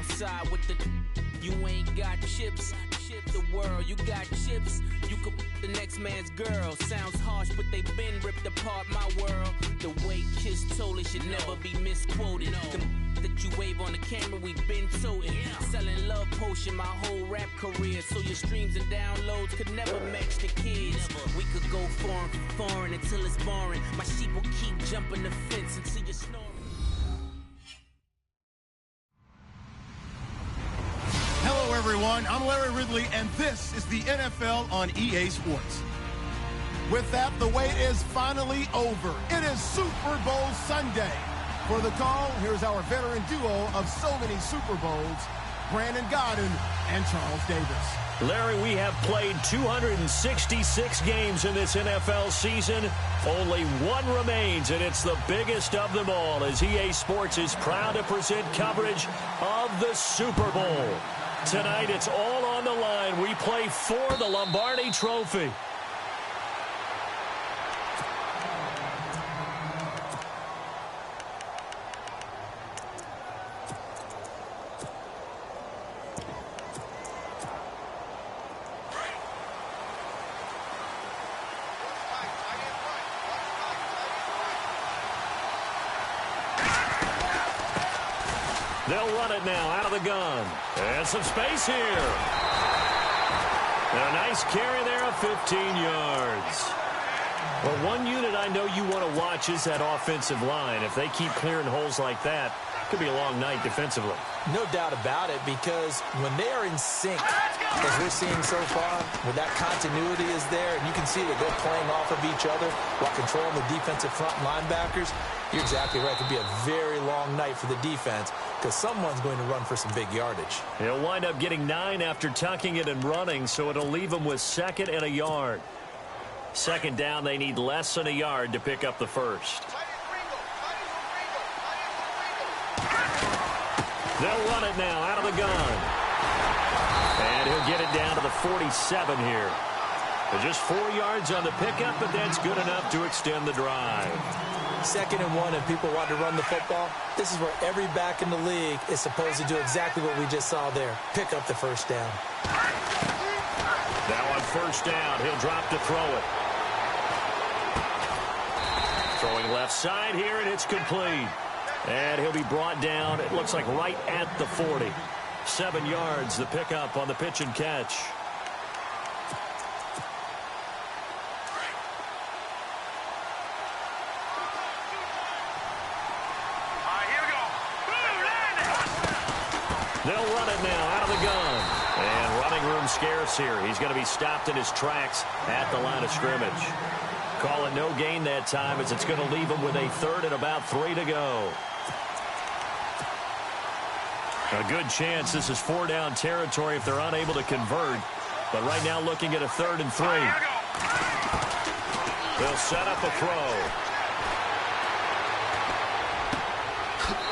outside with the you ain't got chips. The world, you got chips. You could the next man's girl. Sounds harsh, but they been ripped apart my world. The way Kiss told it should never be misquoted. Them that you wave on the camera, we been toting. Selling love potion my whole rap career. So your streams and downloads could never match the kids. We could go foreign until it's boring. My sheep will keep jumping the fence until you're snoring. Hello, everyone. I'm Larry Ridley, and this is the NFL on EA Sports. With that, the wait is finally over. It is Super Bowl Sunday. For the call, here's our veteran duo of so many Super Bowls, Brandon Godden and Charles Davis. Larry, we have played 266 games in this NFL season. Only one remains, and it's the biggest of them all, as EA Sports is proud to present coverage of the Super Bowl. Tonight, it's all on the line. We play for the Lombardi Trophy. They'll run it now out of the gun. And some space here. And a nice carry there of 15 yards. Well, one unit I know you want to watch is that offensive line. If they keep clearing holes like that, it could be a long night defensively. No doubt about it, because when they are in sync, as we're seeing so far, when that continuity is there, and you can see that they're playing off of each other while controlling the defensive front linebackers, you're exactly right. It could be a very long night for the defense because someone's going to run for some big yardage. He'll wind up getting 9 after tucking it and running, so it'll leave him with 2nd and a yard. 2nd down, they need less than a yard to pick up the first. They'll run it now out of the gun. And he'll get it down to the 47 here. Just 4 yards on the pickup, but that's good enough to extend the drive. 2nd and 1, and people want to run the football. This is where every back in the league is supposed to do exactly what we just saw there. Pick up the first down. Now on 1st down, he'll drop to throw it. Throwing left side here, and it's complete. And he'll be brought down, it looks like right at the 40. 7 yards, the pickup on the pitch and catch. They'll run it now out of the gun. And running room scarce here. He's going to be stopped in his tracks at the line of scrimmage. Call it no gain that time, as it's going to leave him with a 3rd and about 3 to go. A good chance this is 4-down territory if they're unable to convert. But right now looking at a 3rd and 3. They'll set up a throw.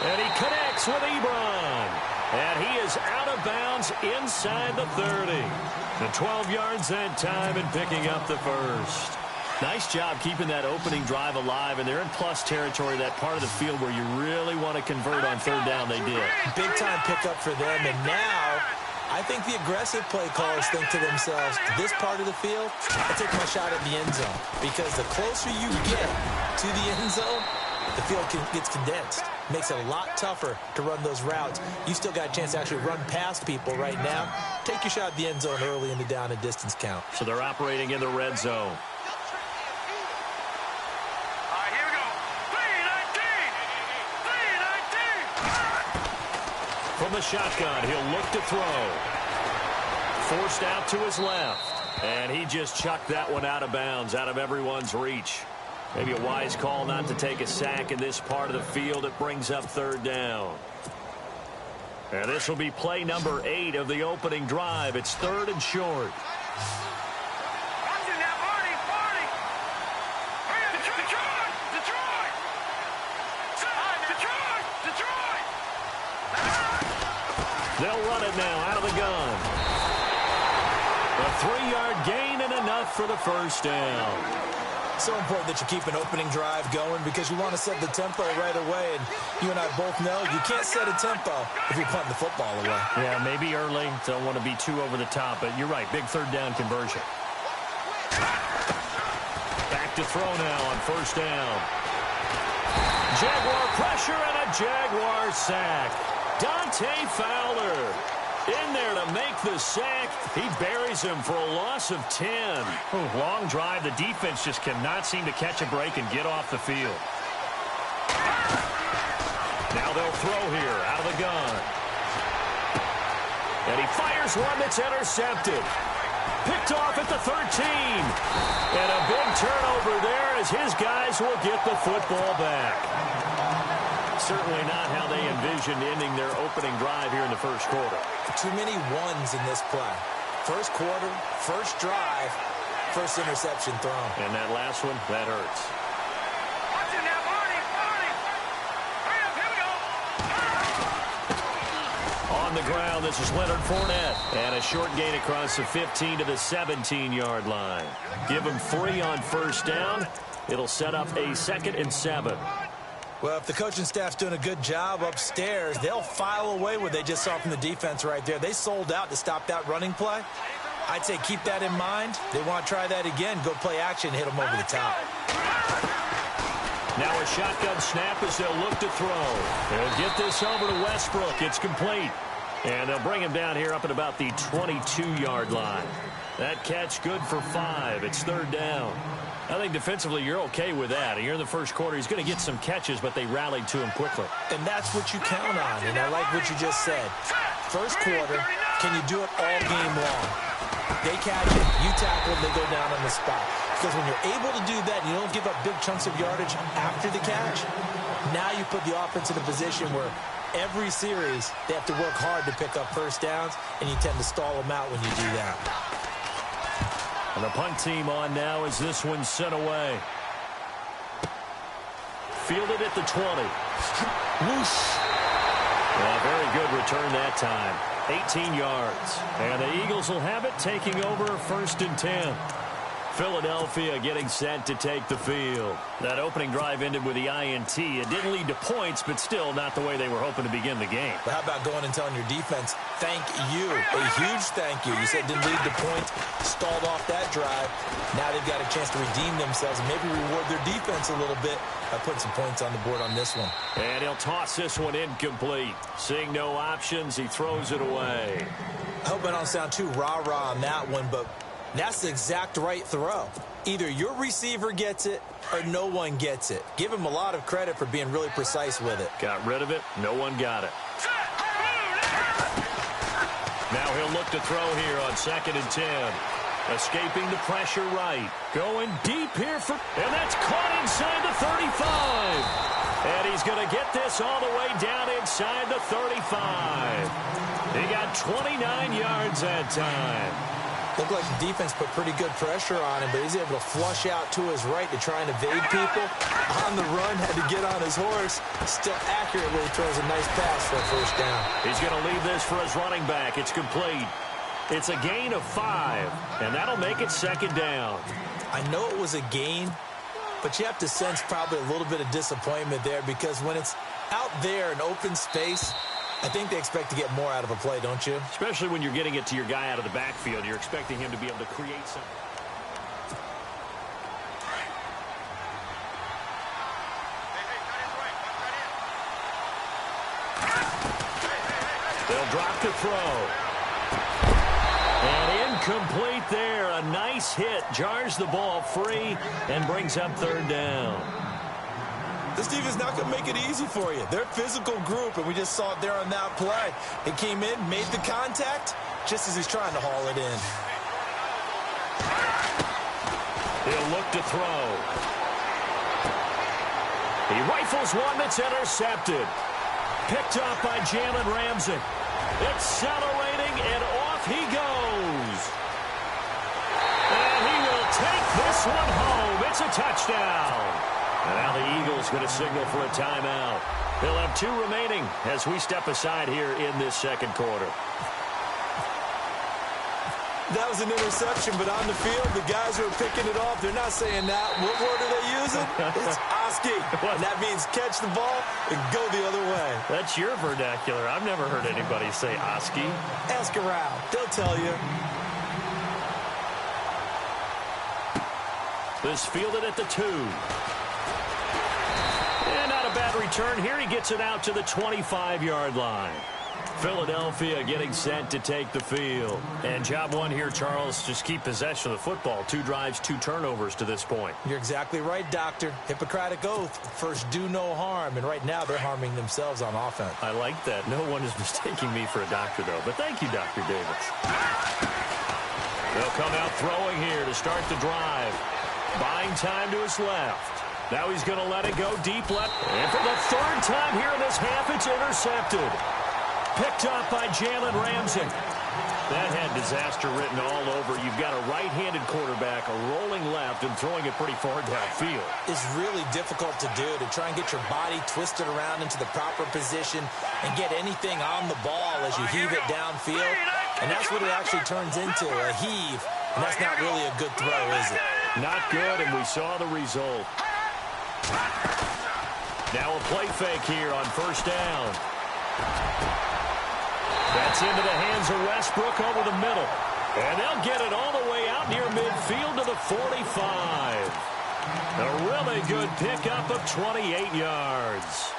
And he connects with Ebron. And he is out of bounds inside the 30. The 12 yards that time and picking up the first. Nice job keeping that opening drive alive, and they're in plus territory, that part of the field where you really want to convert on 3rd down. They did. Big-time pickup for them, and now I think the aggressive play callers think to themselves, this part of the field, I take my shot at the end zone, because the closer you get to the end zone, the field gets condensed. Makes it a lot tougher to run those routes. You still got a chance to actually run past people right now. Take your shot at the end zone early in the down and distance count. So they're operating in the red zone. From the shotgun, he'll look to throw. Forced out to his left. And he just chucked that one out of bounds, out of everyone's reach. Maybe a wise call not to take a sack in this part of the field. It brings up 3rd down. And this will be play number 8 of the opening drive. It's 3rd and short. They'll run it now out of the gun. A 3-yard gain and enough for the first down. So important that you keep an opening drive going because you want to set the tempo right away. And you and I both know you can't set a tempo if you're punting the football away. Yeah, maybe early. Don't want to be too over the top, but you're right. Big third down conversion. Back to throw now on first down. Jaguar pressure and a Jaguar sack. Dante Fowler in there to make the sack. He buries him for a loss of 10. Ooh, long drive. The defense just cannot seem to catch a break and get off the field. Now they'll throw here out of the gun. And he fires one that's intercepted. Picked off at the 13. And a big turnover there as his guys will get the football back. Certainly not how they envisioned ending their opening drive here in the first quarter. Too many ones in this play. First quarter, first drive, first interception thrown. And that last one, that hurts. On the ground, this is Leonard Fournette. And a short gain across the 15 to the 17-yard line. Give him 3 on first down. It'll set up a 2nd and 7. Well, if the coaching staff's doing a good job upstairs, they'll file away what they just saw from the defense right there. They sold out to stop that running play. I'd say keep that in mind. They want to try that again. Go play action, hit them over the top. Now a shotgun snap as they'll look to throw. They'll get this over to Westbrook. It's complete. And they'll bring him down here up at about the 22-yard line. That catch good for 5. It's third down. I think defensively you're okay with that. Here in the first quarter, he's going to get some catches, but they rallied to him quickly. And that's what you count on, and I like what you just said. First quarter, can you do it all game long? They catch it, you tackle it, they go down on the spot. Because when you're able to do that, you don't give up big chunks of yardage after the catch, now you put the offense in a position where every series they have to work hard to pick up first downs, and you tend to stall them out when you do that. And the punt team on now as this one's sent away. Fielded at the 20. Whoosh. Well, very good return that time. 18 yards. And the Eagles will have it, taking over 1st and 10. Philadelphia getting set to take the field. That opening drive ended with the INT. It didn't lead to points, but still not the way they were hoping to begin the game. But how about going and telling your defense, thank you, a huge thank you. You said didn't lead to points, stalled off that drive. Now they've got a chance to redeem themselves and maybe reward their defense a little bit by putting some points on the board on this one. And he'll toss this one incomplete. Seeing no options, he throws it away. I hope I don't sound too rah-rah on that one, but that's the exact right throw. Either your receiver gets it or no one gets it. Give him a lot of credit for being really precise with it. Got rid of it. No one got it. Now he'll look to throw here on 2nd and 10. Escaping the pressure right. Going deep here for... And that's caught inside the 35. And he's going to get this all the way down inside the 35. He got 29 yards that time. Looked like the defense put pretty good pressure on him, but he's able to flush out to his right to try and evade people. On the run, had to get on his horse. Still accurately throws a nice pass for a first down. He's going to leave this for his running back. It's complete. It's a gain of 5, and that'll make it 2nd down. I know it was a gain, but you have to sense probably a little bit of disappointment there because when it's out there in open space, I think they expect to get more out of a play, don't you? Especially when you're getting it to your guy out of the backfield. You're expecting him to be able to create something. They'll drop to throw. And incomplete there. A nice hit. Jars the ball free and brings up 3rd down. This defense is not going to make it easy for you. They're a physical group, and we just saw it there on that play. It came in, made the contact, just as he's trying to haul it in. He'll look to throw. He rifles one that's intercepted. Picked up by Jalen Ramsey. Accelerating, and off he goes. And he will take this one home. It's a touchdown. And now the Eagles going to signal for a timeout. They'll have 2 remaining as we step aside here in this 2nd quarter. That was an interception, but on the field, the guys who are picking it off, they're not saying that. What word are they using? It's Oski. And that means catch the ball and go the other way. That's your vernacular. I've never heard anybody say Oski. Ask around. They'll tell you. This fielded at the 2. And not a bad return here. He gets it out to the 25-yard line. Philadelphia getting set to take the field. And job one here, Charles, just keep possession of the football. 2 drives, 2 turnovers to this point. You're exactly right, Doctor. Hippocratic oath. First, do no harm. And right now, they're harming themselves on offense. I like that. No one is mistaking me for a doctor, though. But thank you, Dr. Davis. They'll come out throwing here to start the drive. Buying time to his left. Now he's going to let it go deep left. And for the 3rd time here in this half, it's intercepted. Picked up by Jalen Ramsey. That had disaster written all over. You've got a right-handed quarterback, a rolling left, and throwing it pretty far downfield. It's really difficult to do, to try and get your body twisted around into the proper position and get anything on the ball as you heave it downfield. And that's what it actually turns into, a heave. And that's not really a good throw, is it? Not good, and we saw the result. Now a play fake here on 1st down. That's into the hands of Westbrook over the middle. And they'll get it all the way out near midfield to the 45. A really good pickup of 28 yards.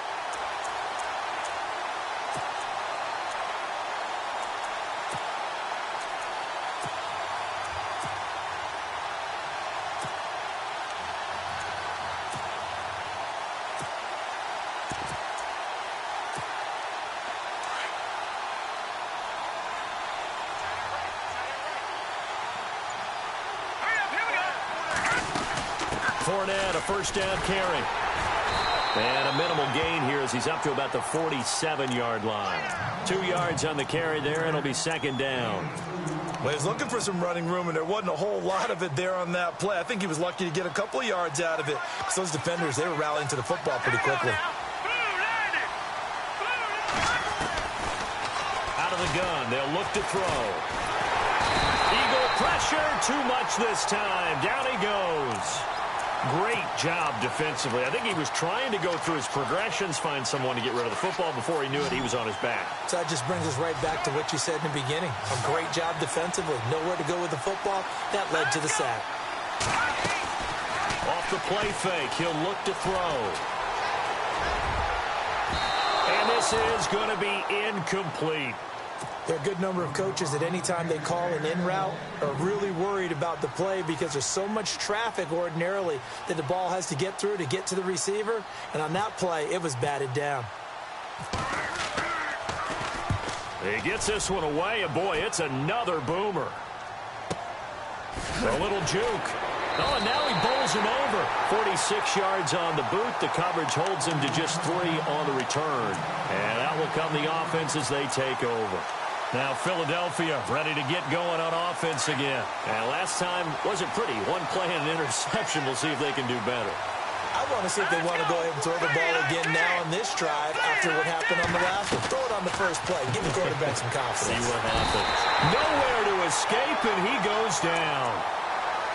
Fournette, a 1st down carry. And a minimal gain here as he's up to about the 47-yard line. 2 yards on the carry there, and it'll be 2nd down. Well, he's looking for some running room, and there wasn't a whole lot of it there on that play. I think he was lucky to get a couple of yards out of it. Because those defenders, they were rallying to the football pretty quickly. Out of the gun, they'll look to throw. Eagle pressure, too much this time. Down he goes. Great job defensively. I think he was trying to go through his progressions, find someone to get rid of the football. Before he knew it, he was on his back. So that just brings us right back to what you said in the beginning. A great job defensively. Nowhere to go with the football. That led to the sack. Off the play fake, he'll look to throw. And this is going to be incomplete. There are a good number of coaches that any time they call an in route are really worried about the play because there's so much traffic ordinarily that the ball has to get through to get to the receiver. And on that play, it was batted down. He gets this one away, and boy, it's another boomer. A little juke. Oh, and now he bowls him over. 46 yards on the boot. The coverage holds him to just 3 on the return. And out will come the offense as they take over. Now Philadelphia ready to get going on offense again. And last time wasn't pretty. 1 play and an interception. We'll see if they can do better. I want to see if they want to go ahead and throw the ball again now on this drive after what happened on the last one. Throw it on the first play. Give the quarterback some confidence. See what happens. Nowhere to escape, and he goes down.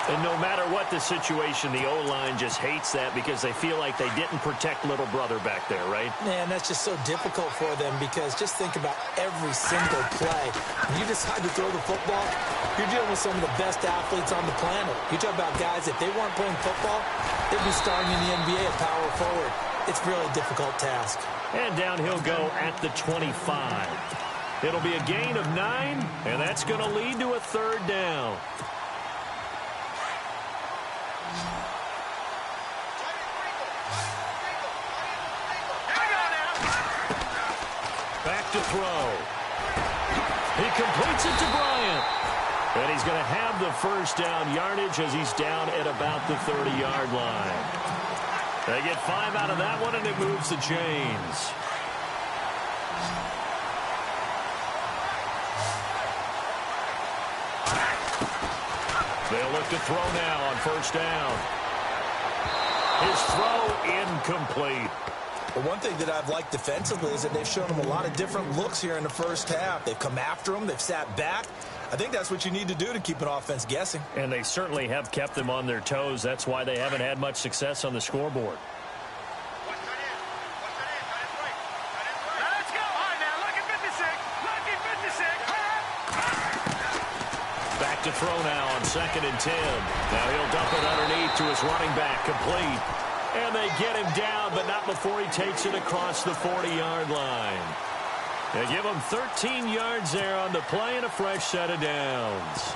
And no matter what the situation, the O-line just hates that because they feel like they didn't protect little brother back there, right? Man, that's just so difficult for them because just think about every single play. When you decide to throw the football, you're dealing with some of the best athletes on the planet. You talk about guys, if they weren't playing football, they'd be starting in the NBA at power forward. It's really a difficult task. And down he'll go at the 25. It'll be a gain of 9, and that's going to lead to a 3rd down. Back to throw. He completes it to Bryant. And he's going to have the 1st down yardage as he's down at about the 30-yard line. They get 5 out of that one, and it moves the chains. They'll look to throw now on 1st down. His throw incomplete. But one thing that I've liked defensively is that they've shown him a lot of different looks here in the first half. They've come after him. They've sat back. I think that's what you need to do to keep an offense guessing. And they certainly have kept them on their toes. That's why they haven't had much success on the scoreboard. Let's go. All right, now, lucky 56. Lucky 56. Back to throw now on 2nd and 10. Now he'll dump it underneath to his running back, complete. And they get him down, but not before he takes it across the 40-yard line. They give him 13 yards there on the play and a fresh set of downs.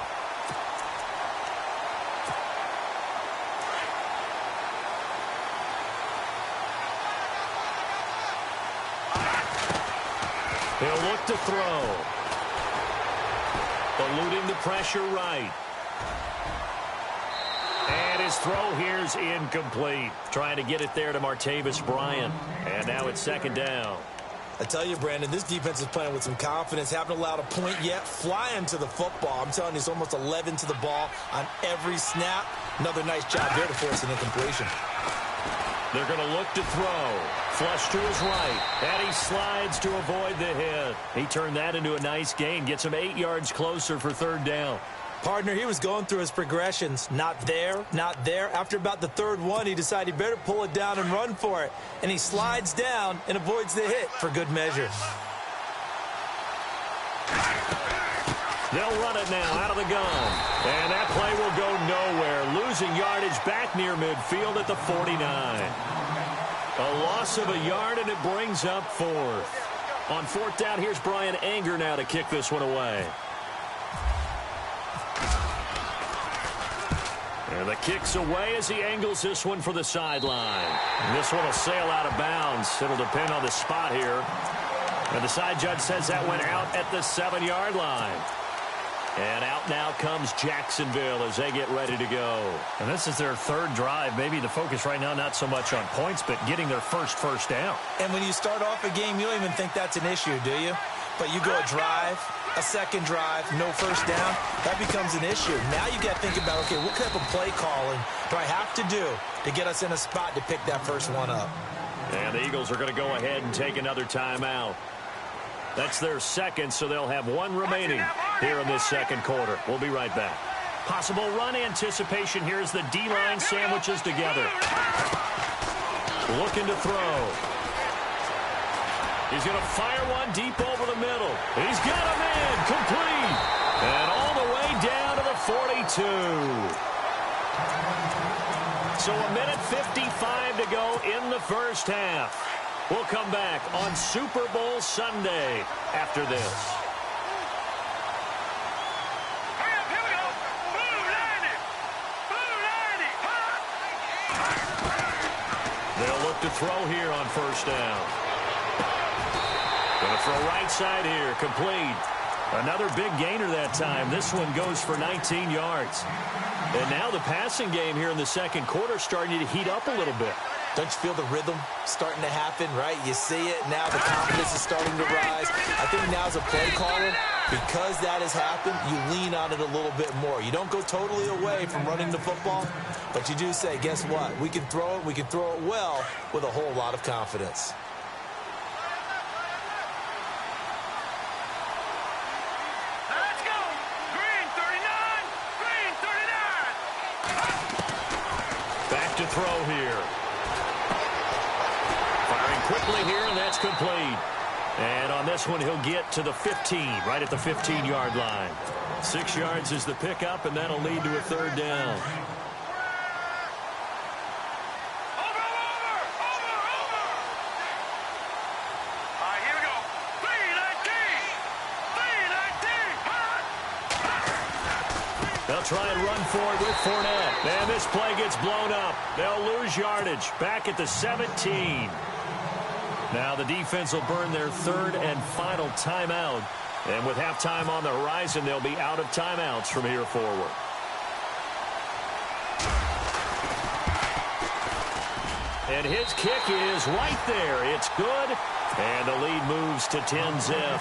He'll look to throw. Eluding the pressure right. And his throw here's incomplete. Trying to get it there to Martavis Bryant. And now it's 2nd down. I tell you, Brandon, this defense is playing with some confidence. Haven't allowed a point yet. Flying to the football. I'm telling you, it's almost 11 to the ball on every snap. Another nice job there to force an incompletion. They're going to look to throw. Flush to his right. And he slides to avoid the hit. He turned that into a nice gain. Gets him 8 yards closer for 3rd down. Partner, he was going through his progressions. Not there, not there. After about the 3rd one, he decided he better pull it down and run for it. And he slides down and avoids the hit for good measure. They'll run it now out of the gun. And that play will go nowhere. Losing yardage back near midfield at the 49. A loss of a yard, and it brings up 4th. On 4th down, here's Brian Anger now to kick this one away. And the kick's away as he angles this one for the sideline. And this one will sail out of bounds. It'll depend on the spot here. And the side judge says that went out at the 7-yard line. And out now comes Jacksonville as they get ready to go. And this is their 3rd drive. Maybe the focus right now not so much on points, but getting their first down. And when you start off a game, you don't even think that's an issue, do you? But you go a drive, a 2nd drive, no first down, that becomes an issue. Now you got to think about, okay, what type of play calling do I have to do to get us in a spot to pick that first one up? And the Eagles are going to go ahead and take another timeout. That's their 2nd, so they'll have 1 remaining here in this 2nd quarter. We'll be right back. Possible run anticipation here as the D-line sandwiches together. Looking to throw. He's going to fire one deep over the middle. He's got a man complete. And all the way down to the 42. So 1:55 to go in the first half. We'll come back on Super Bowl Sunday after this. Here we go. Blue 90. Blue 90. They'll look to throw here on 1st down. Going to throw right side here, complete. Another big gainer that time. This one goes for 19 yards. And now the passing game here in the 2nd quarter starting to heat up a little bit. Don't you feel the rhythm starting to happen, right? You see it. Now the confidence is starting to rise. I think now as a play caller, because that has happened, you lean on it a little bit more. You don't go totally away from running the football, but you do say, guess what? We can throw it. We can throw it well with a whole lot of confidence. Let's go. Green 39. Green 39. Back to throw here. Firing quickly here, and that's complete. And on this one, he'll get to the 15, right at the 15-yard line. 6 yards is the pickup, and that'll lead to a 3rd down. Over. All right, here we go. 319. They'll try and run for it with Fournette. And this play gets blown up. They'll lose yardage back at the 17. Now the defense will burn their 3rd and final timeout. And with halftime on the horizon, they'll be out of timeouts from here forward. And his kick is right there. It's good. And the lead moves to 10-zip.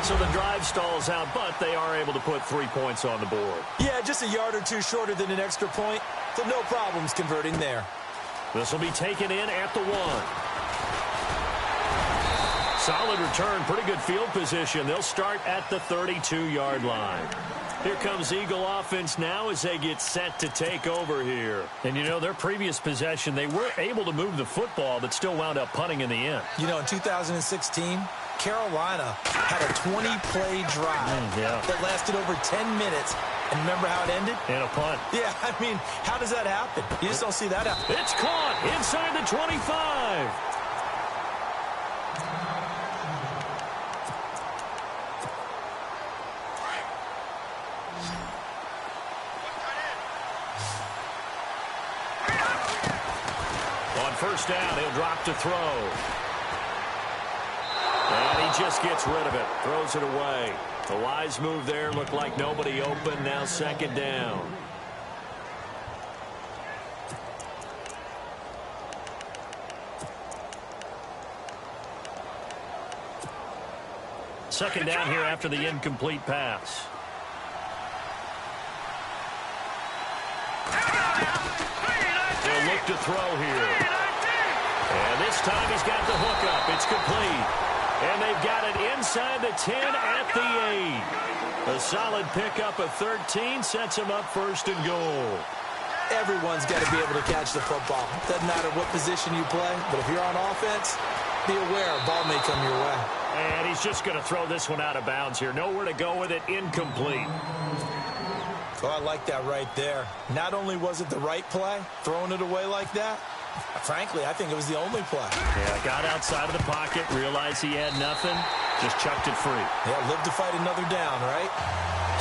So the drive stalls out, but they are able to put 3 points on the board. Yeah, just a yard or two shorter than an extra point, so no problems converting there. This will be taken in at the 1. Solid return, pretty good field position. They'll start at the 32-yard line. Here comes Eagle offense now as they get set to take over here. And, you know, their previous possession, they were able to move the football, but still wound up punting in the end. You know, in 2016, Carolina had a 20-play drive that lasted over 10 minutes. And remember how it ended? In a punt. Yeah, I mean, how does that happen? You just don't see that happen. It's caught inside the 25. First down, he'll drop to throw. And he just gets rid of it. Throws it away. The wise move there. Looked like nobody open. Now second down. Second down here after the incomplete pass. They'll look to throw here. And this time he's got the hook up. It's complete. And they've got it inside the 10 at the 8. A solid pickup of 13 sets him up first and goal. Everyone's got to be able to catch the football. Doesn't matter what position you play, but if you're on offense, be aware a ball may come your way. And he's just going to throw this one out of bounds here. Nowhere to go with it. Incomplete. Oh, I like that right there. Not only was it the right play, throwing it away like that, frankly, I think it was the only play. Yeah, got outside of the pocket, realized he had nothing, just chucked it free. Yeah, live to fight another down, right?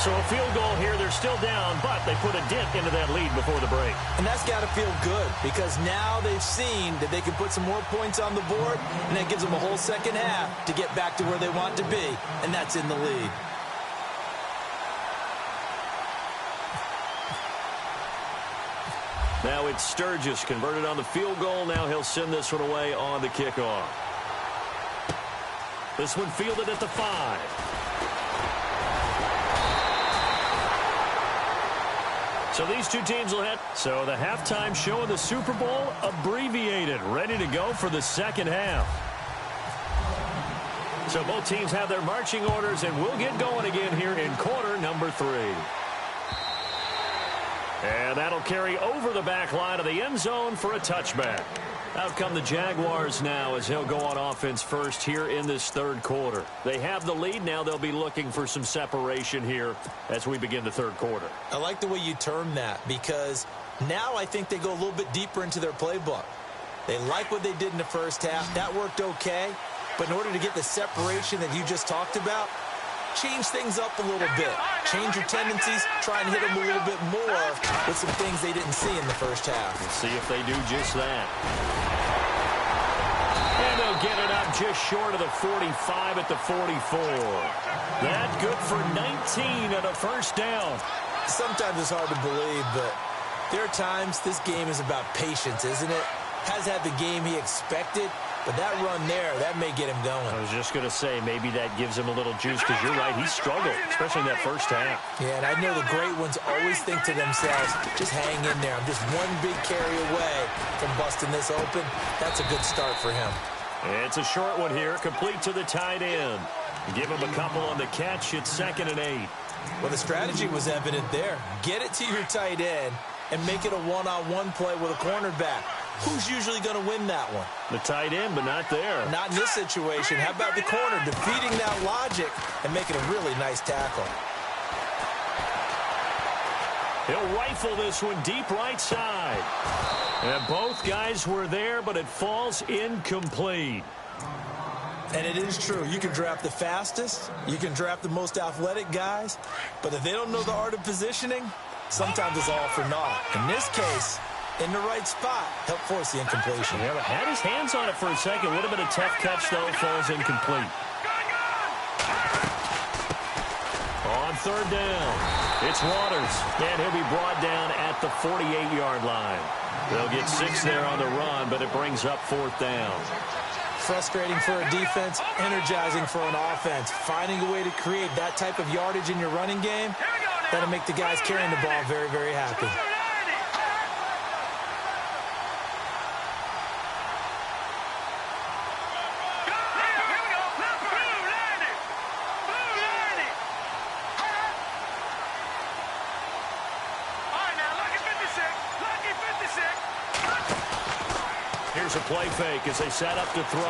So a field goal here, they're still down, but they put a dent into that lead before the break. And that's got to feel good because now they've seen that they can put some more points on the board, and that gives them a whole second half to get back to where they want to be, and that's in the lead. Now it's Sturgis converted on the field goal. Now he'll send this one away on the kickoff. This one fielded at the 5. So these two teams will hit. So the halftime show of the Super Bowl abbreviated, ready to go for the second half. So both teams have their marching orders, and we'll get going again here in quarter number 3. And that'll carry over the back line of the end zone for a touchback. Out come the Jaguars now as they'll go on offense first here in this third quarter. They have the lead. Now they'll be looking for some separation here as we begin the third quarter. I like the way you term that because now I think they go a little bit deeper into their playbook. They like what they did in the first half. That worked okay. But in order to get the separation that you just talked about, change things up a little bit. Change your tendencies. Try and hit them a little bit more with some things they didn't see in the first half. We'll see if they do just that. And they'll get it up just short of the 45 at the 44. That good for 19 and a first down. Sometimes it's hard to believe, but there are times this game is about patience, isn't it? Has had the game he expected. But that run there, that may get him going. I was just going to say, maybe that gives him a little juice because you're right, he struggled, especially in that first half. Yeah, and I know the great ones always think to themselves, just hang in there. I'm just one big carry away from busting this open. That's a good start for him. It's a short one here, complete to the tight end. Give him a couple on the catch. It's 2nd and 8. Well, the strategy was evident there. Get it to your tight end and make it a one-on-one play with a cornerback. Who's usually going to win that one? The tight end, but not there. Not in this situation. How about the corner defeating that logic and making a really nice tackle? He'll rifle this one deep right side. And both guys were there, but it falls incomplete. And it is true. You can draft the fastest. You can draft the most athletic guys. But if they don't know the art of positioning, sometimes it's all for naught. In this case, in the right spot, help force the incompletion. Yeah, but had his hands on it for a second. Would have been a tough catch, though. Falls incomplete. On 3rd down, it's Waters. And he'll be brought down at the 48-yard line. They'll get 6 there on the run, but it brings up 4th down. Frustrating for a defense, energizing for an offense. Finding a way to create that type of yardage in your running game, that'll make the guys carrying the ball very, very happy. Here's a play fake as they set up to throw.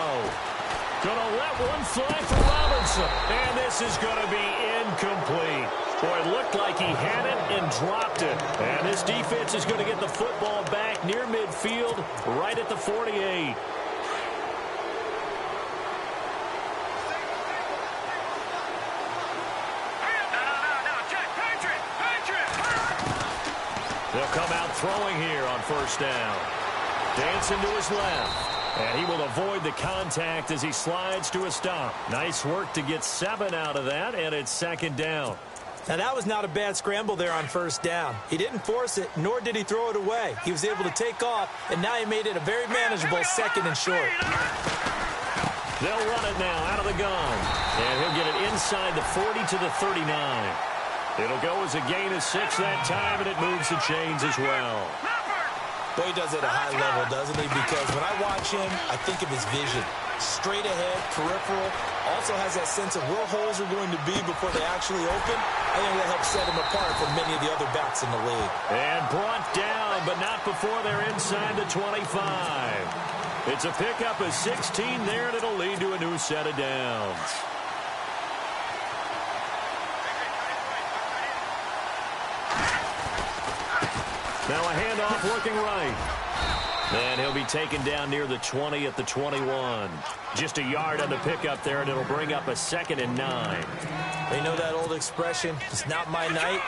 Gonna let one fly for Robinson. And this is going to be incomplete. Boy, it looked like he had it and dropped it. And this defense is going to get the football back near midfield, right at the 48. They'll come out throwing here on first down. Dancing to his left. And he will avoid the contact as he slides to a stop. Nice work to get 7 out of that, and it's second down. Now, that was not a bad scramble there on first down. He didn't force it, nor did he throw it away. He was able to take off, and now he made it a very manageable second and short. They'll run it now out of the gun. And he'll get it inside the 40 to the 39. It'll go as a gain of 6 that time, and it moves the chains as well. Boy, he does it at a high level, doesn't he? Because when I watch him, I think of his vision. Straight ahead, peripheral. Also has that sense of where holes are going to be before they actually open. I think that helps set him apart from many of the other backs in the league. And brought down, but not before they're inside the 25. It's a pickup of 16 there, and it'll lead to a new set of downs. Now a handoff looking right. And he'll be taken down near the 20 at the 21. Just a yard on the pickup there, and it'll bring up a 2nd and 9. They know that old expression, it's not my night.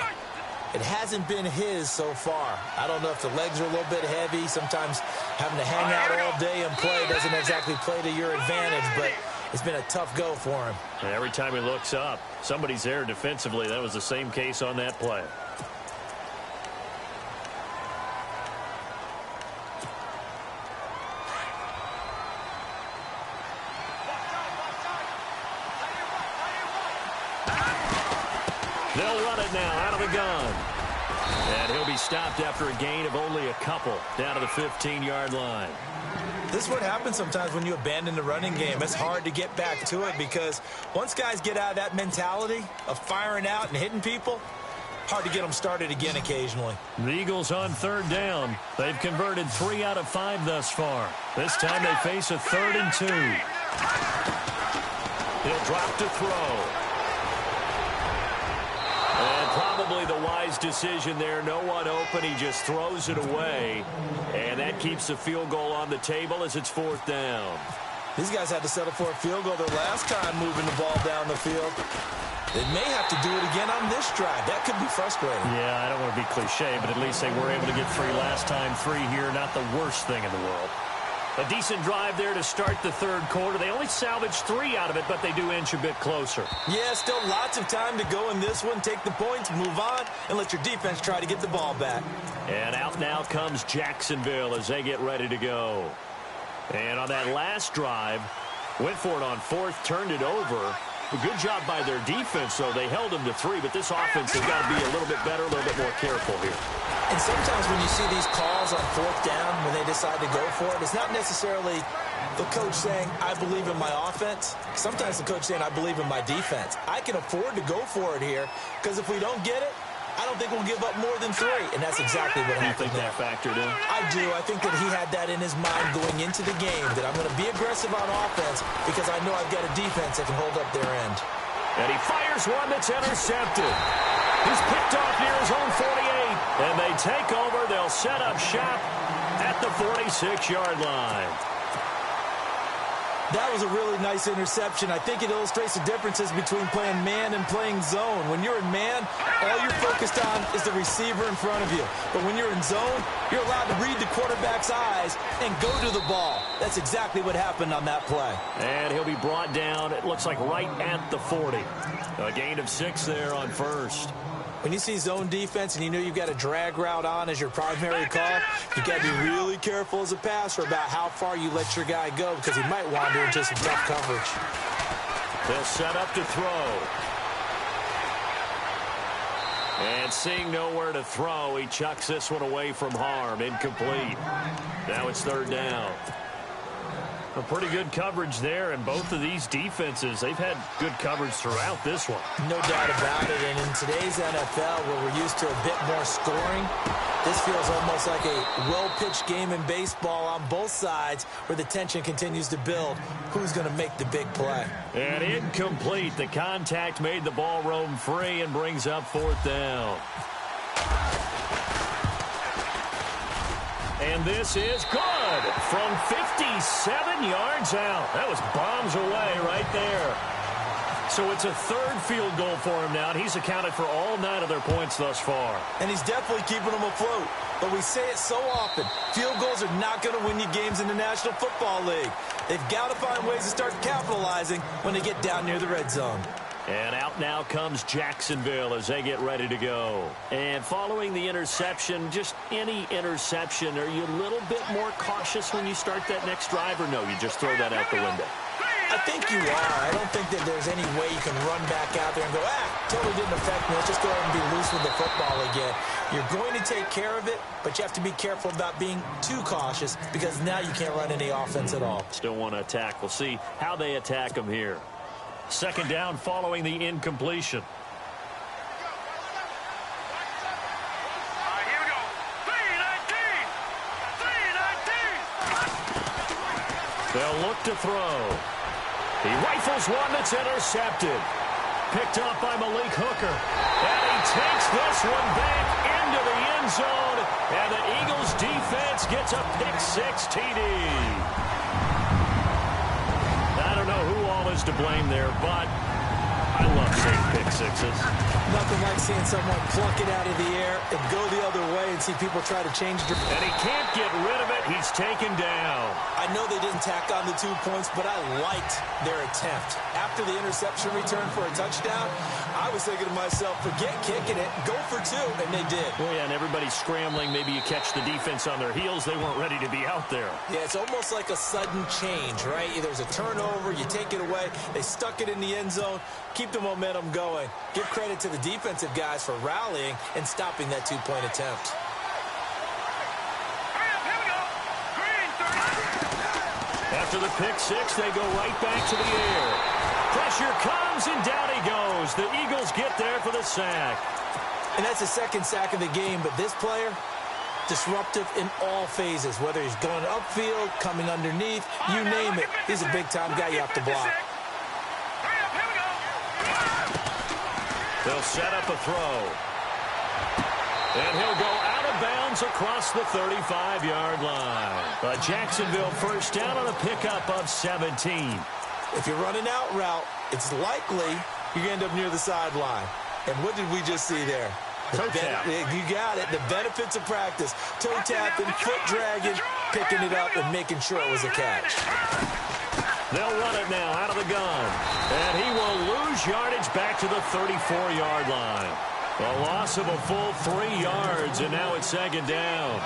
It hasn't been his so far. I don't know if the legs are a little bit heavy. Sometimes having to hang out all day and play doesn't exactly play to your advantage, but it's been a tough go for him. And every time he looks up, somebody's there defensively. That was the same case on that play. They'll run it now out of the gun. And he'll be stopped after a gain of only a couple down to the 15-yard line. This is what happens sometimes when you abandon the running game. It's hard to get back to it because once guys get out of that mentality of firing out and hitting people, hard to get them started again occasionally. The Eagles on 3rd down. They've converted 3 out of 5 thus far. This time they face a 3rd and 2. He'll drop to throw. And probably the wise decision there. No one open. He just throws it away. And that keeps the field goal on the table as it's 4th down. These guys had to settle for a field goal their last time moving the ball down the field. They may have to do it again on this drive. That could be frustrating. Yeah, I don't want to be cliche, but at least they were able to get 3 last time. 3 here, not the worst thing in the world. A decent drive there to start the 3rd quarter. They only salvaged 3 out of it, but they do inch a bit closer. Yeah, still lots of time to go in this one. Take the points, move on, and let your defense try to get the ball back. And out now comes Jacksonville as they get ready to go. And on that last drive, went for it on 4th, turned it over. A good job by their defense, though. They held them to 3, but this offense has got to be a little bit better, a little bit more careful here. And sometimes when you see these calls on 4th down, when they decide to go for it, it's not necessarily the coach saying, I believe in my offense. Sometimes the coach saying, I believe in my defense. I can afford to go for it here, because if we don't get it, I don't think we'll give up more than 3, and that's exactly what happened. You think that factored in? I do. I think that he had that in his mind going into the game, that I'm going to be aggressive on offense because I know I've got a defense that can hold up their end. And he fires one that's intercepted. He's picked off near his own 48, and they take over. They'll set up shop at the 46-yard line. That was a really nice interception. I think it illustrates the differences between playing man and playing zone. When you're in man, all you're focused on is the receiver in front of you. But when you're in zone, you're allowed to read the quarterback's eyes and go to the ball. That's exactly what happened on that play. And he'll be brought down, it looks like right at the 40. A gain of 6 there on 1st. When you see zone defense and you know you've got a drag route on as your primary call, you've got to be really careful as a passer about how far you let your guy go because he might wander into some tough coverage. They'll set up to throw. And seeing nowhere to throw, he chucks this one away from harm. Incomplete. Now it's 3rd down. A pretty good coverage there, and both of these defenses, they've had good coverage throughout this one. No doubt about it, and in today's NFL, where we're used to a bit more scoring, This feels almost like a well-pitched game in baseball on both sides where the tension continues to build. Who's going to make the big play? And incomplete. The contact made the ball roam free and brings up fourth down. And this is good from 57 yards out. That was bombs away right there. So it's a third field goal for him now, and he's accounted for all 9 of their points thus far. And he's definitely keeping them afloat. But we say it so often, field goals are not going to win you games in the National Football League. They've got to find ways to start capitalizing when they get down near the red zone. And out now comes Jacksonville as they get ready to go. And following the interception, just any interception, are you a little bit more cautious when you start that next drive, or no, you just throw that out the window? I think you are. I don't think that there's any way you can run back out there and go, totally didn't affect me. Let's just go ahead and be loose with the football again. You're going to take care of it, but you have to be careful about being too cautious because now you can't run any offense at all. Still want to attack. We'll see how they attack them here. Second down following the incompletion. Here we go. 3-19. They'll look to throw. He rifles one that's intercepted. Picked up by Malik Hooker. And he takes this one back into the end zone. And the Eagles defense gets a pick-6 TD. I don't know who all is to blame there, but I love seeing pick-6s. Nothing like seeing someone pluck it out of the air and go the other way and see people try to change direction. And he can't get rid of it. He's taken down. I know they didn't tack on the 2 points, but I liked their attempt. After the interception return for a touchdown, I was thinking to myself, forget kicking it, go for 2, and they did. Well, yeah, and everybody's scrambling. Maybe you catch the defense on their heels. They weren't ready to be out there. Yeah, it's almost like a sudden change, right? There's a turnover, you take it away, they stuck it in the end zone, keep the momentum going. Give credit to the defensive guys for rallying and stopping that 2-point attempt. After the pick-6, they go right back to the air. Pressure comes, and down he goes. The Eagles get there for the sack. And that's the second sack of the game, but this player, disruptive in all phases, whether he's going upfield, coming underneath, you name it. He's a big-time guy you have to block. They'll set up a throw. And he'll go out of bounds across the 35-yard line. A Jacksonville first down on a pickup of 17. If you're running out route, it's likely you're going to end up near the sideline. And what did we just see there? Toe tap. You got it. The benefits of practice. Toe tapping, foot dragging, picking it up, and making sure it was a catch. They'll run it now out of the gun. And he will lose yardage back to the 34-yard line. A loss of a full 3 yards, and now it's second down.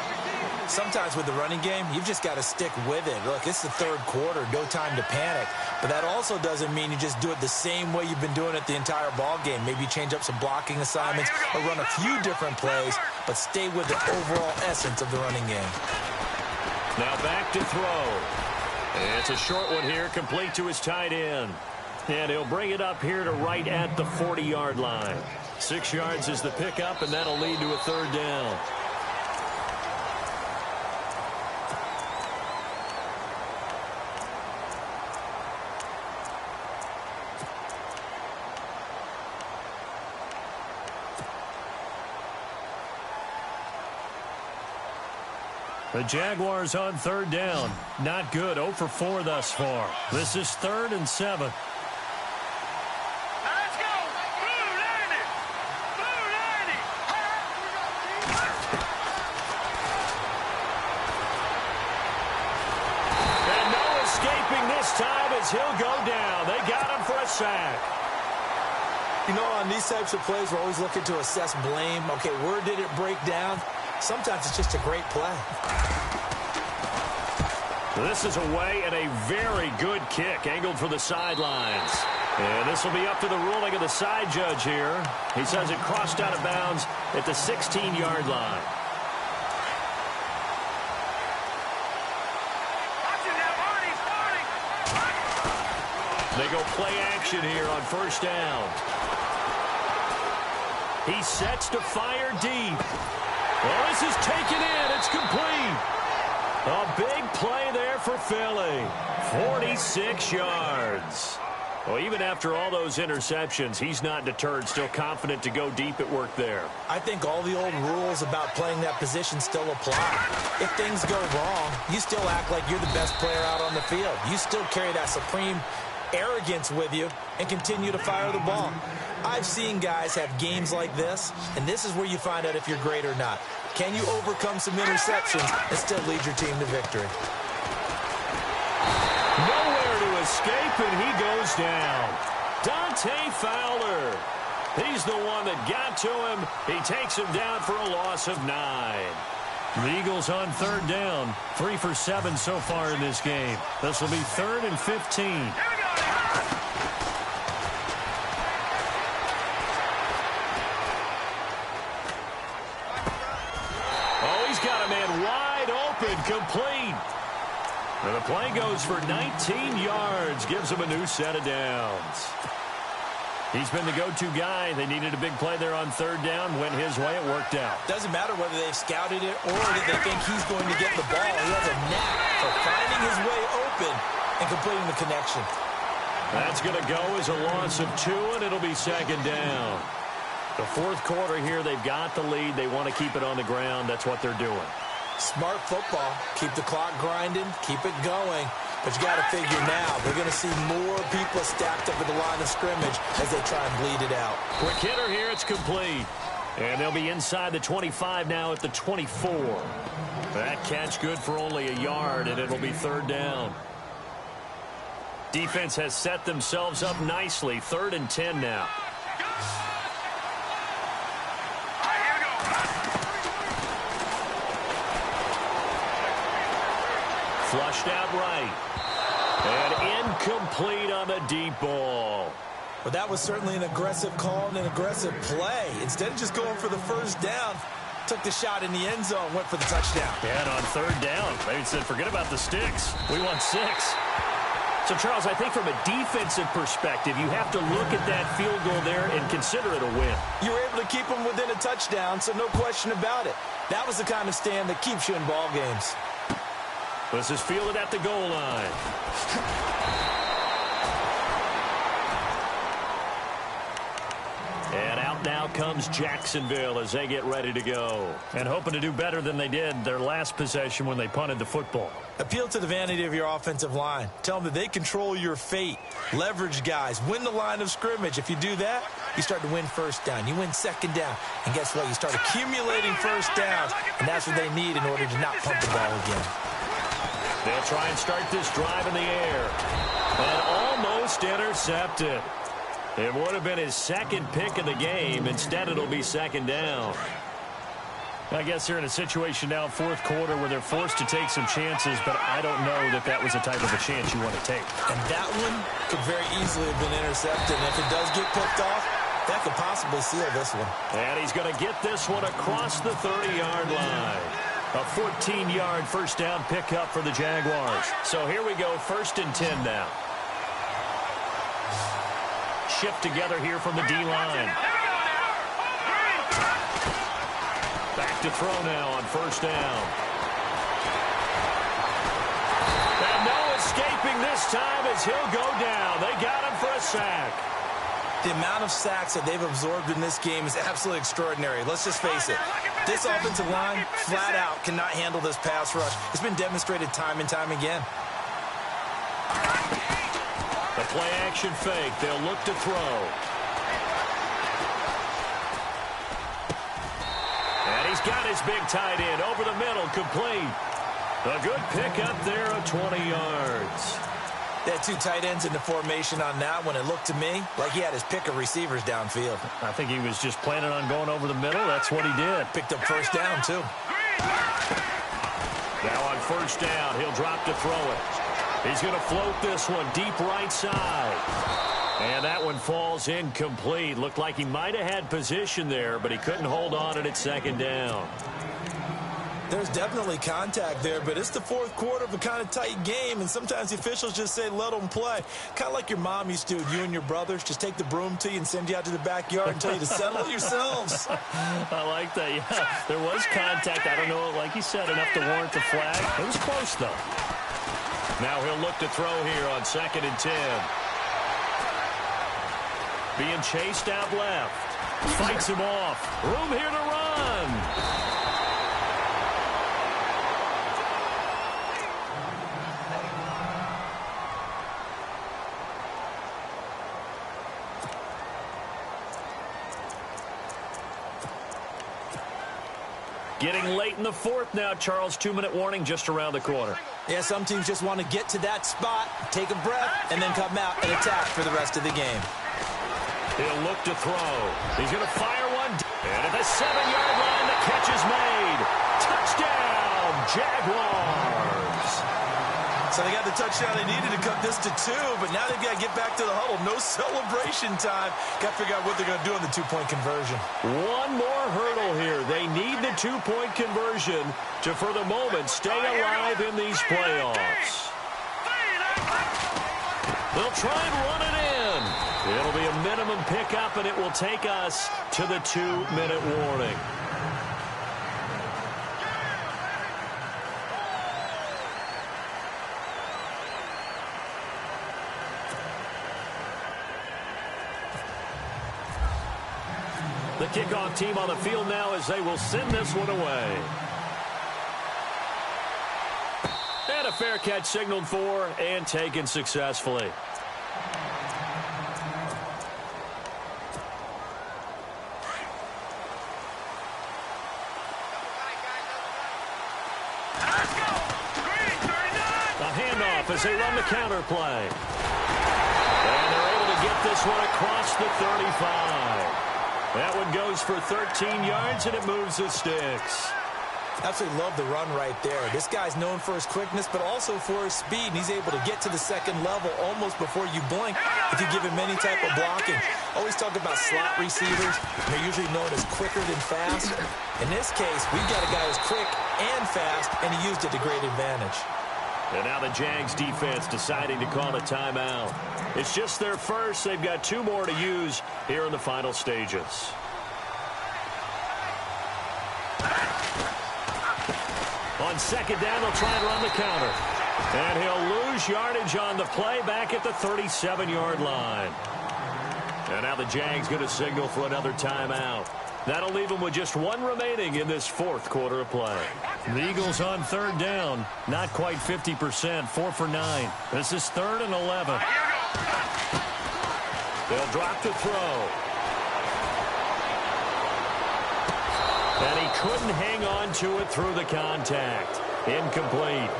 Sometimes with the running game, you've just got to stick with it. Look, it's the third quarter, no time to panic. But that also doesn't mean you just do it the same way you've been doing it the entire ball game. Maybe change up some blocking assignments or run a few different plays, but stay with the overall essence of the running game. Now back to throw. It's a short one here, complete to his tight end. And he'll bring it up here to right at the 40-yard line. 6 yards is the pickup, and that'll lead to a third down. The Jaguars on third down. Not good. 0 for 4 thus far. This is 3rd and 7. Let's go. Blue 90. Blue 90. And no escaping this time as he'll go down. They got him for a sack. You know, on these types of plays, we're always looking to assess blame. Okay, where did it break down? Sometimes it's just a great play. This is away and a very good kick, angled for the sidelines. And this will be up to the ruling of the side judge here. He says it crossed out of bounds at the 16-yard line. They go play action here on first down. He sets to fire deep. Well, this is taken in. It's complete. A big play there for Philly. 46 yards. Well, even after all those interceptions, he's not deterred, still confident to go deep at work there. I think all the old rules about playing that position still apply. If things go wrong, you still act like you're the best player out on the field. You still carry that supreme arrogance with you and continue to fire the ball. I've seen guys have games like this, and this is where you find out if you're great or not. Can you overcome some interceptions and still lead your team to victory? Nowhere to escape, and he goes down. Dante Fowler. He's the one that got to him. He takes him down for a loss of 9. The Eagles on third down. 3 for 7 so far in this game. This will be 3rd and 15. Oh, he's got a man wide open, complete. And the play goes for 19 yards, gives him a new set of downs. He's been the go-to guy. They needed a big play there on third down. Went his way. It worked out. Doesn't matter whether they've scouted it or that they think he's going to get the ball. He has a knack for finding his way open and completing the connection. That's going to go as a loss of 2, and it'll be 2nd down. The fourth quarter here, they've got the lead. They want to keep it on the ground. That's what they're doing. Smart football. Keep the clock grinding. Keep it going. But you got to figure now, they're going to see more people stacked up at the line of scrimmage as they try and bleed it out. Quick hitter here. It's complete. And they'll be inside the 25 now at the 24. That catch good for only a yard, and it'll be 3rd down. Defense has set themselves up nicely. 3rd and 10 now. Flushed out right. And incomplete on the deep ball. But that was certainly an aggressive call and an aggressive play. Instead of just going for the first down, took the shot in the end zone, went for the touchdown. Yeah, and on third down, they said, forget about the sticks. We want 6. So, Charles, I think from a defensive perspective, you have to look at that field goal there and consider it a win. You were able to keep them within a touchdown, so no question about it. That was the kind of stand that keeps you in ball games. This is fielded at the goal line. And out now comes Jacksonville as they get ready to go. And hoping to do better than they did their last possession when they punted the football. Appeal to the vanity of your offensive line. Tell them that they control your fate. Leverage guys. Win the line of scrimmage. If you do that, you start to win first down. You win second down. And guess what? You start accumulating first downs. And that's what they need in order to not pump the ball again. They'll try and start this drive in the air. And almost intercepted. It would have been his 2nd pick of the game. Instead, it'll be 2nd down. I guess they're in a situation now, 4th quarter, where they're forced to take some chances, but I don't know that that was the type of a chance you want to take. And that one could very easily have been intercepted. And if it does get picked off, that could possibly seal this one. And he's going to get this one across the 30-yard line. A 14-yard first down pickup for the Jaguars. So here we go, 1st and 10 now. Shift together here from the D-line. Back to throw now on 1st down. And no escaping this time as he'll go down. They got him for a sack. The amount of sacks that they've absorbed in this game is absolutely extraordinary. Let's just face it. This offensive line, flat out, cannot handle this pass rush. It's been demonstrated time and time again. The play-action fake. They'll look to throw. And he's got his big tight end over the middle, complete. A good pickup there of 20 yards. They had 2 tight ends in the formation on that one. It looked to me like he had his pick of receivers downfield. I think he was just planning on going over the middle. That's what he did. Picked up first down, too. Now on 1st down, he'll drop to throw it. He's going to float this one deep right side. And that one falls incomplete. Looked like he might have had position there, but he couldn't hold on at 2nd down. There's definitely contact there, but it's the fourth quarter of a kind of tight game, and sometimes the officials just say, let them play. Kind of like your mom used to do with you and your brothers. Just take the broom to you and send you out to the backyard and tell you to settle it yourselves. I like that, yeah. There was contact. I don't know, like you said, enough to warrant the flag. It was close, though. Now he'll look to throw here on 2nd and 10. Being chased out left. Fights him off. Room here to run. Getting late in the fourth now, Charles. 2-minute warning just around the corner. Yeah, some teams just want to get to that spot, take a breath, and then come out and attack for the rest of the game. He'll look to throw. He's going to fire one. And at the 7-yard line, the catch is made. Touchdown, Jaguars. So they got the touchdown they needed to cut this to 2, but now they've got to get back to the huddle. No celebration time. Got to figure out what they're going to do on the two-point conversion. One more hurdle here. They need the two-point conversion to, for the moment, stay alive in these playoffs. They'll try and run it in. It'll be a minimum pickup, and it will take us to the 2-minute warning. The kickoff team on the field now as they will send this one away. And a fair catch signaled for and taken successfully. A handoff as they run the counter play. And they're able to get this one across the 35. That one goes for 13 yards, and it moves the sticks. Absolutely love the run right there. This guy's known for his quickness, but also for his speed, and he's able to get to the second level almost before you blink if you give him any type of blocking. Always talk about slot receivers. They're usually known as quicker than fast. In this case, we've got a guy who's quick and fast, and he used it to great advantage. And now the Jags defense deciding to call a timeout. It's just their first. They've got 2 more to use here in the final stages. On 2nd down, they'll try and run the counter. And he'll lose yardage on the play back at the 37-yard line. And now the Jags going to signal for another timeout. That'll leave them with just 1 remaining in this fourth quarter of play. The Eagles on 3rd down. Not quite 50%. 4 for 9. This is 3rd and 11. They'll drop to throw. And he couldn't hang on to it through the contact. Incomplete.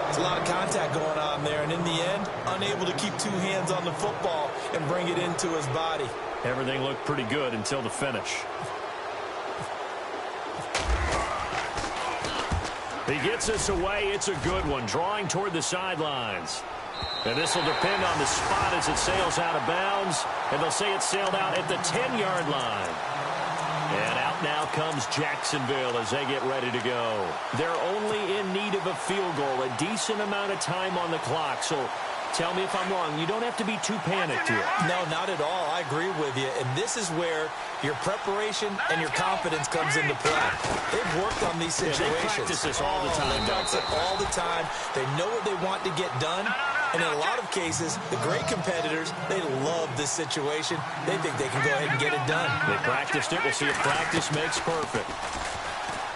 There's a lot of contact going on there, and in the end, unable to keep 2 hands on the football and bring it into his body. Everything looked pretty good until the finish. He gets this away. It's a good one. Drawing toward the sidelines. And this will depend on the spot as it sails out of bounds. And they'll say it sailed out at the 10-yard line. And out now comes Jacksonville as they get ready to go. They're only in need of a field goal, a decent amount of time on the clock. So tell me if I'm wrong. You don't have to be too panicked here. No, not at all. I agree with you. And this is where your preparation and your confidence comes into play. They've worked on these situations. They practice this all the time. They practice it all the time. They know what they want to get done. And in a lot of cases, the great competitors, they love this situation. They think they can go ahead and get it done. They practiced it. We'll see if practice makes perfect.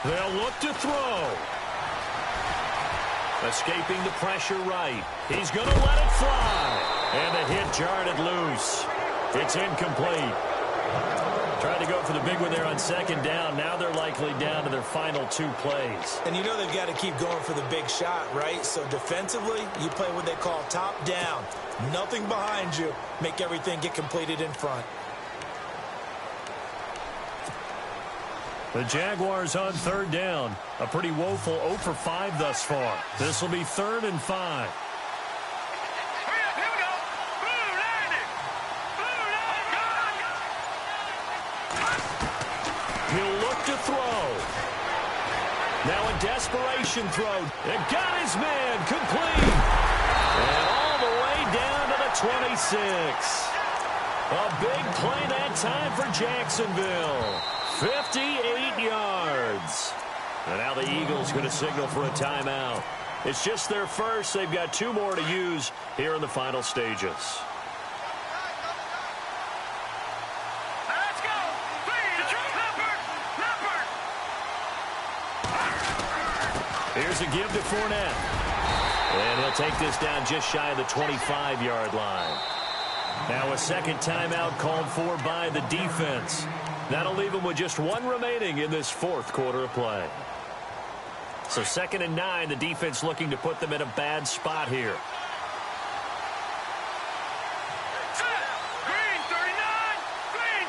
They'll look to throw. Escaping the pressure right. He's going to let it fly. And the hit jarred it loose. It's incomplete. Tried to go for the big one there on 2nd down. Now they're likely down to their final 2 plays. And you know they've got to keep going for the big shot, right? So defensively, you play what they call top down. Nothing behind you. Make everything get completed in front. The Jaguars on 3rd down. A pretty woeful 0 for 5 thus far. This will be 3rd and 5. He'll look to throw. Now a desperation throw. And got his man complete. And all the way down to the 26. A big play that time for Jacksonville. 58 yards. And now the Eagles going to signal for a timeout. It's just their first. They've got 2 more to use here in the final stages. Let's go. Here's a give to Fournette. And he'll take this down just shy of the 25-yard line. Now a second timeout called for by the defense. That'll leave them with just 1 remaining in this 4th quarter of play. So 2nd and 9, the defense looking to put them in a bad spot here. Green 39. Green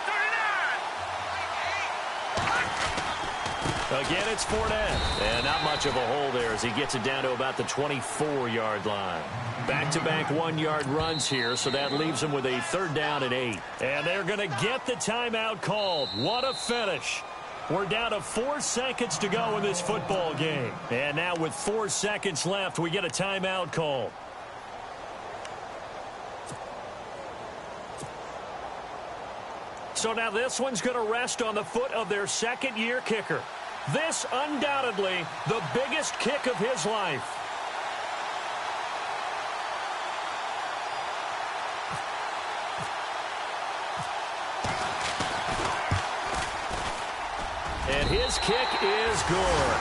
39. Again, it's Fournette. And not much of a hole there as he gets it down to about the 24-yard line. Back-to-back 1-yard runs here, so that leaves them with a 3rd down and 8. And they're going to get the timeout called. What a finish. We're down to 4 seconds to go in this football game. And now with 4 seconds left, we get a timeout call. So now this one's going to rest on the foot of their 2nd-year kicker. This undoubtedly the biggest kick of his life. And his kick is good.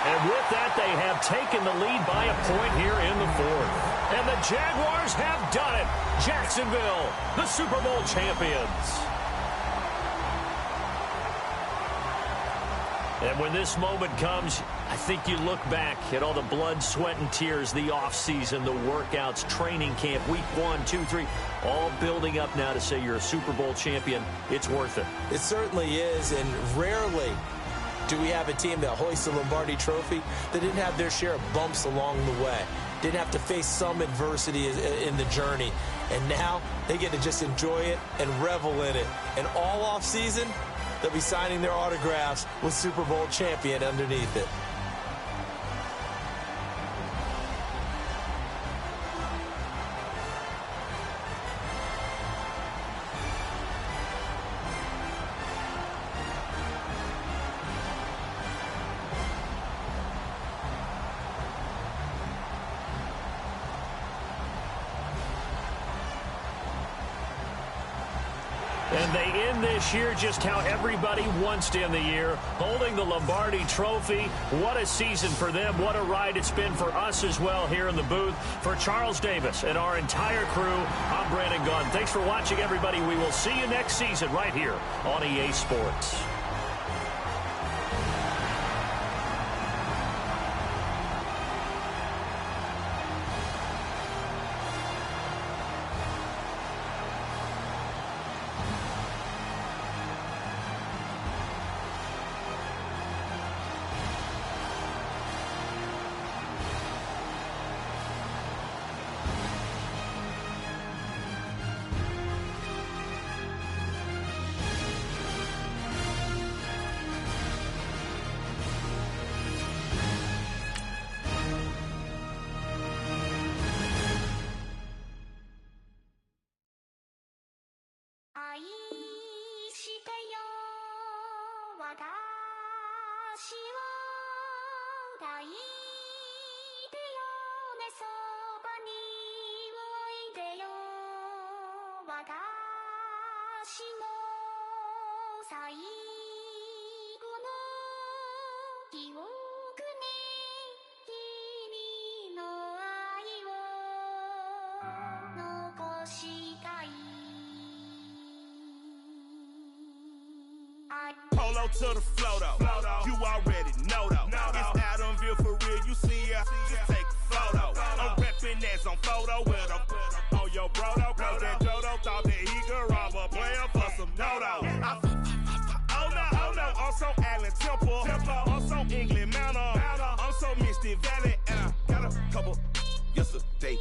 And with that, they have taken the lead by a point here in the 4th. And the Jaguars have done it. Jacksonville, the Super Bowl champions. And when this moment comes, I think you look back at all the blood, sweat, and tears, the offseason, the workouts, training camp, week 1, 2, 3, all building up now to say you're a Super Bowl champion. It's worth it. It certainly is, and rarely do we have a team that hoists the Lombardi Trophy that didn't have their share of bumps along the way, didn't have to face some adversity in the journey, and now they get to just enjoy it and revel in it. And all offseason, they'll be signing their autographs with Super Bowl champion underneath it. And they end this year just how everybody wants to end the year, holding the Lombardi Trophy. What a season for them. What a ride it's been for us as well here in the booth. For Charles Davis and our entire crew, I'm Brandon Gunn. Thanks for watching, everybody. We will see you next season right here on EA Sports. Polo to the flow though. You already know though. It's Adamville for real. You see ya, just take a photo. I'm reppin' as on photo with a on your bro though. Cause that Jodo thought that he could rob a player for some dodo. Oh no, I'm so Allen Temple. I'm so England Mountain. I'm so Misty Valley. And I got a couple yesterday.